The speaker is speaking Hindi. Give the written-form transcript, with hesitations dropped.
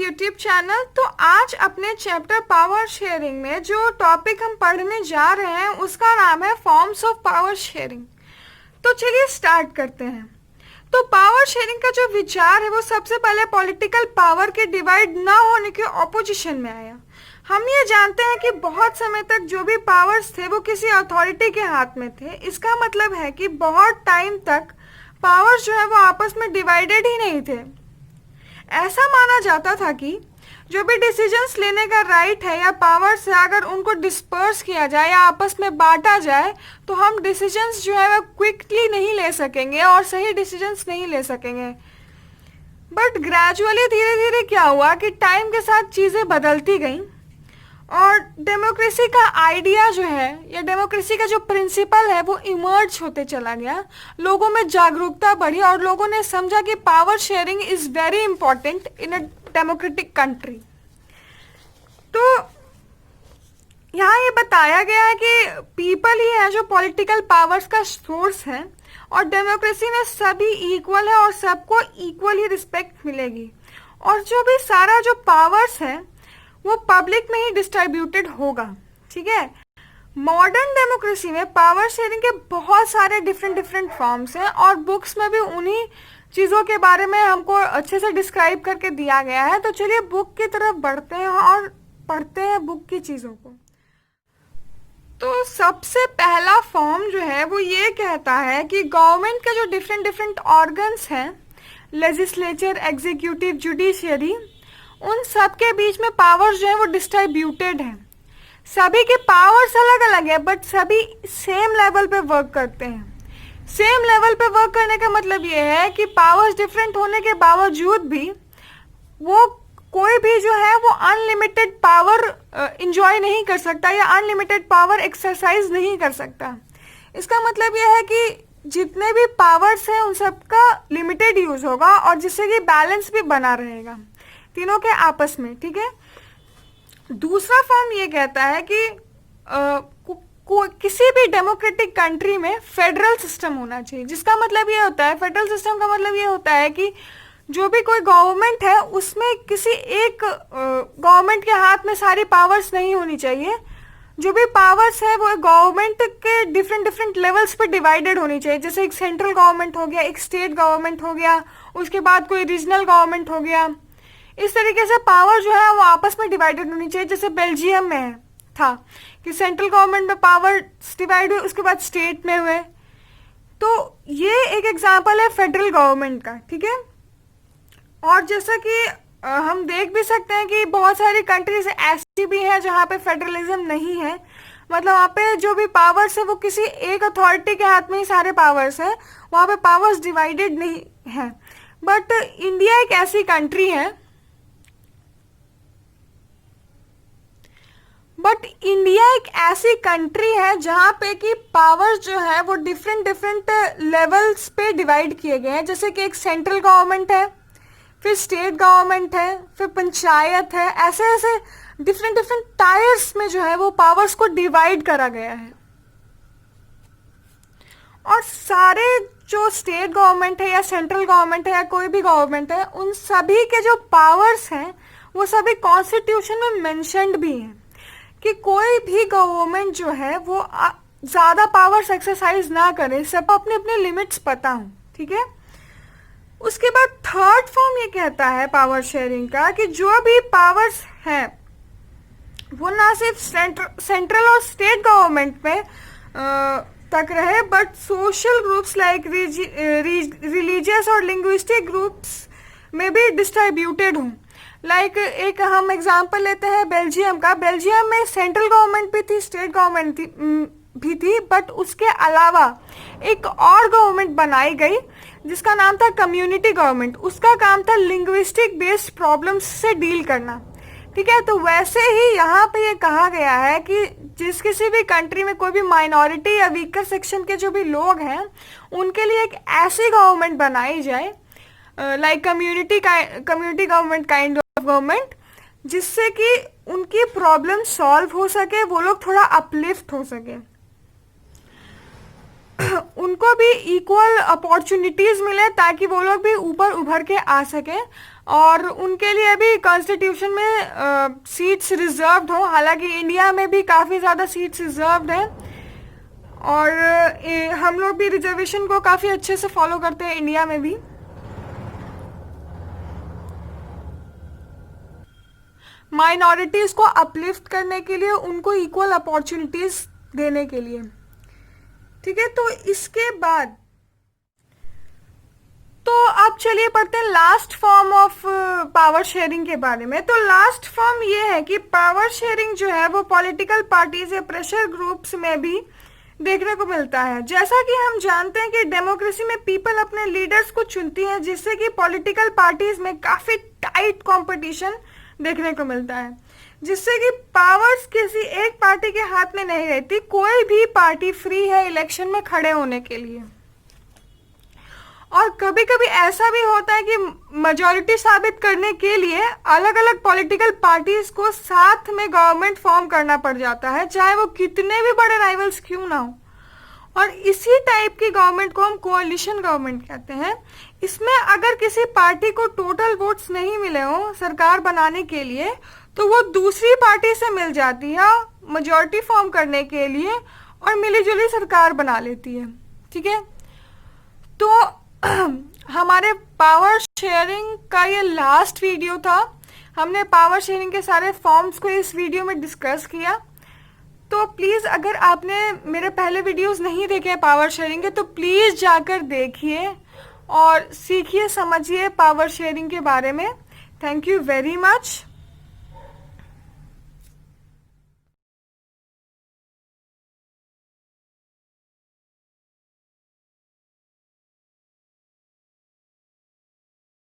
YouTube channel. तो आज अपने चैप्टर पावर शेयरिंग में जो टॉपिक हम पढ़ने जा रहे हैं उसका नाम है फॉर्म्स ऑफ पावर शेयरिंग। तो चलिए स्टार्ट करते हैं। तो पावर शेयरिंग का जो विचार है वो सबसे पहले पॉलिटिकल पावर के डिवाइड ना होने के ऑपोजिशन में आया। हम ये जानते हैं कि बहुत समय तक जो भी पावर्स थे वो किसी अथॉरिटी के हाथ में थे। इसका मतलब है कि बहुत टाइम तक पावर्स जो है वो आपस में डिवाइडेड ही नहीं थे। ऐसा माना जाता था कि जो भी डिसीजंस लेने का राइट है या पावर्स है, अगर उनको डिस्पर्स किया जाए या आपस में बांटा जाए तो हम डिसीजंस जो है वो क्विकली नहीं ले सकेंगे और सही डिसीजंस नहीं ले सकेंगे। बट ग्रेजुअली धीरे धीरे क्या हुआ कि टाइम के साथ चीज़ें बदलती गईं और डेमोक्रेसी का आइडिया जो है या डेमोक्रेसी का जो प्रिंसिपल है वो इमर्ज होते चला गया। लोगों में जागरूकता बढ़ी और लोगों ने समझा कि power sharing is very important in a democratic country. तो यहाँ ये बताया गया है कि पीपल ही है जो पॉलिटिकल पावर्स का सोर्स है और डेमोक्रेसी में सभी इक्वल है और सबको इक्वल ही रिस्पेक्ट मिलेगी और जो भी सारा जो पावर्स है वो पब्लिक में ही डिस्ट्रीब्यूटेड होगा। ठीक है, मॉडर्न डेमोक्रेसी में पावर शेयरिंग के बहुत सारे डिफरेंट फॉर्म्स हैं और बुक्स में भी उन्हीं चीज़ों के बारे में हमको अच्छे से डिस्क्राइब करके दिया गया है। तो चलिए बुक की तरफ बढ़ते हैं और पढ़ते हैं बुक की चीज़ों को। तो सबसे पहला फॉर्म जो है वो ये कहता है कि गवर्नमेंट के जो डिफरेंट ऑर्गन्स हैं, लेजिस्लेचर, एग्जीक्यूटिव, जुडिशियरी, उन सब के बीच में पावर्स जो है वो डिस्ट्रीब्यूटेड हैं। सभी के पावर्स अलग अलग है बट सभी सेम लेवल पे वर्क करते हैं। सेम लेवल पे वर्क करने का मतलब ये है कि पावर्स डिफरेंट होने के बावजूद भी वो कोई भी जो है वो अनलिमिटेड पावर इंजॉय नहीं कर सकता या अनलिमिटेड पावर एक्सरसाइज नहीं कर सकता। इसका मतलब ये है कि जितने भी पावर्स हैं उन सबका लिमिटेड यूज होगा और जिससे कि बैलेंस भी बना रहेगा तीनों के आपस में। ठीक है, दूसरा फॉर्म ये कहता है कि किसी भी डेमोक्रेटिक कंट्री में फेडरल सिस्टम होना चाहिए। जिसका मतलब ये होता है, फेडरल सिस्टम का मतलब ये होता है कि जो भी कोई गवर्नमेंट है उसमें किसी एक गवर्नमेंट के हाथ में सारी पावर्स नहीं होनी चाहिए। जो भी पावर्स है वो गवर्नमेंट के डिफरेंट लेवल्स पे डिवाइडेड होनी चाहिए। जैसे एक सेंट्रल गवर्नमेंट हो गया, एक स्टेट गवर्नमेंट हो गया, उसके बाद कोई रीजनल गवर्नमेंट हो गया। इस तरीके से पावर जो है वो आपस में डिवाइडेड होनी चाहिए। जैसे बेल्जियम में था कि सेंट्रल गवर्नमेंट में पावर डिवाइड हुए, उसके बाद स्टेट में हुए। तो ये एक एग्जांपल है फेडरल गवर्नमेंट का। ठीक है, और जैसा कि हम देख भी सकते हैं कि बहुत सारी कंट्रीज ऐसी भी हैं जहाँ पे फेडरलिज्म नहीं है। मतलब वहाँ पे जो भी पावर्स है वो किसी एक अथॉरिटी के हाथ में ही सारे पावर्स है, वहाँ पे पावर्स डिवाइडेड नहीं है। बट इंडिया एक ऐसी कंट्री है जहाँ पे कि पावर्स जो है वो डिफरेंट लेवल्स पे डिवाइड किए गए हैं। जैसे कि एक सेंट्रल गवर्नमेंट है, फिर स्टेट गवर्नमेंट है, फिर पंचायत है। ऐसे ऐसे डिफरेंट टायर्स में जो है वो पावर्स को डिवाइड करा गया है। और सारे जो स्टेट गवर्नमेंट है या सेंट्रल गवर्नमेंट है या कोई भी गवर्नमेंट है, उन सभी के जो पावर्स हैं वो सभी कॉन्स्टिट्यूशन में मेंशन्ड भी हैं कि कोई भी गवर्नमेंट जो है वो ज़्यादा पावर्स एक्सरसाइज ना करे, सबको अपने अपने लिमिट्स पता हो। ठीक है, उसके बाद थर्ड फॉर्म ये कहता है पावर शेयरिंग का कि जो भी पावर्स हैं वो ना सिर्फ सेंट्रल और स्टेट गवर्नमेंट में तक रहे but social groups like religious और लिंग्विस्टिक ग्रुप्स में भी डिस्ट्रीब्यूटेड हों। लाइक एक हम एग्जांपल लेते हैं बेल्जियम का। बेल्जियम में सेंट्रल गवर्नमेंट भी थी, स्टेट गवर्नमेंट भी थी, बट उसके अलावा एक और गवर्नमेंट बनाई गई जिसका नाम था कम्युनिटी गवर्नमेंट। उसका काम था लिंग्विस्टिक बेस्ड प्रॉब्लम्स से डील करना। ठीक है, तो वैसे ही यहाँ पे ये कहा गया है कि जिस किसी भी कंट्री में कोई भी माइनॉरिटी या वीकर सेक्शन के जो भी लोग हैं उनके लिए एक ऐसी गवर्नमेंट बनाई जाए like community government kind of government, जिससे कि उनकी प्रॉब्लम सॉल्व हो सके, वो लोग थोड़ा अपलिफ्ट हो सके। उनको को भी इक्वल अपॉर्चुनिटीज मिले ताकि वो लोग भी ऊपर उभर के आ सके, और उनके लिए भी कॉन्स्टिट्यूशन में सीट्स रिजर्व्ड हो। हालांकि इंडिया में भी काफ़ी ज़्यादा सीट्स रिजर्व्ड हैं, और हम लोग भी रिजर्वेशन को काफ़ी अच्छे से फॉलो करते हैं इंडिया में भी। माइनॉरिटीज़ को अपलिफ्ट करने के लिए, उनको इक्वल अपॉर्चुनिटीज़ देने के लिए, ठीक है। तो इसके बाद तो अब चलिए पढ़ते हैं last form of power sharing के बारे में। तो लास्ट फॉर्म ये है कि पावर शेयरिंग जो है वो पॉलिटिकल पार्टीज या प्रेशर ग्रुप्स में भी देखने को मिलता है। जैसा कि हम जानते हैं कि डेमोक्रेसी में पीपल अपने लीडर्स को चुनती है, जिससे कि पॉलिटिकल पार्टीज में काफी टाइट कंपटीशन देखने को मिलता है, जिससे कि पावर्स किसी एक पार्टी के हाथ में नहीं रहती। कोई भी पार्टी फ्री है इलेक्शन में खड़े होने के लिए, और कभी कभी ऐसा भी होता है कि मेजॉरिटी साबित करने के लिए अलग अलग पॉलिटिकल पार्टीज को साथ में गवर्नमेंट फॉर्म करना पड़ जाता है, चाहे वो कितने भी बड़े राइवल्स क्यों ना हो। और इसी टाइप की गवर्नमेंट को हम कोalition गवर्नमेंट कहते हैं। इसमें अगर किसी पार्टी को टोटल वोट्स नहीं मिले हो सरकार बनाने के लिए, तो वो दूसरी पार्टी से मिल जाती है मेजॉरिटी फॉर्म करने के लिए, और मिलीजुली सरकार बना लेती है, ठीक है। तो हमारे पावर शेयरिंग का ये लास्ट वीडियो था। हमने पावर शेयरिंग के सारे फॉर्म्स को इस वीडियो में डिस्कस किया। तो प्लीज़ अगर आपने मेरे पहले वीडियोस नहीं देखे हैं पावर शेयरिंग के, तो प्लीज़ जाकर देखिए और सीखिए, समझिए पावर शेयरिंग के बारे में। Thank you very much.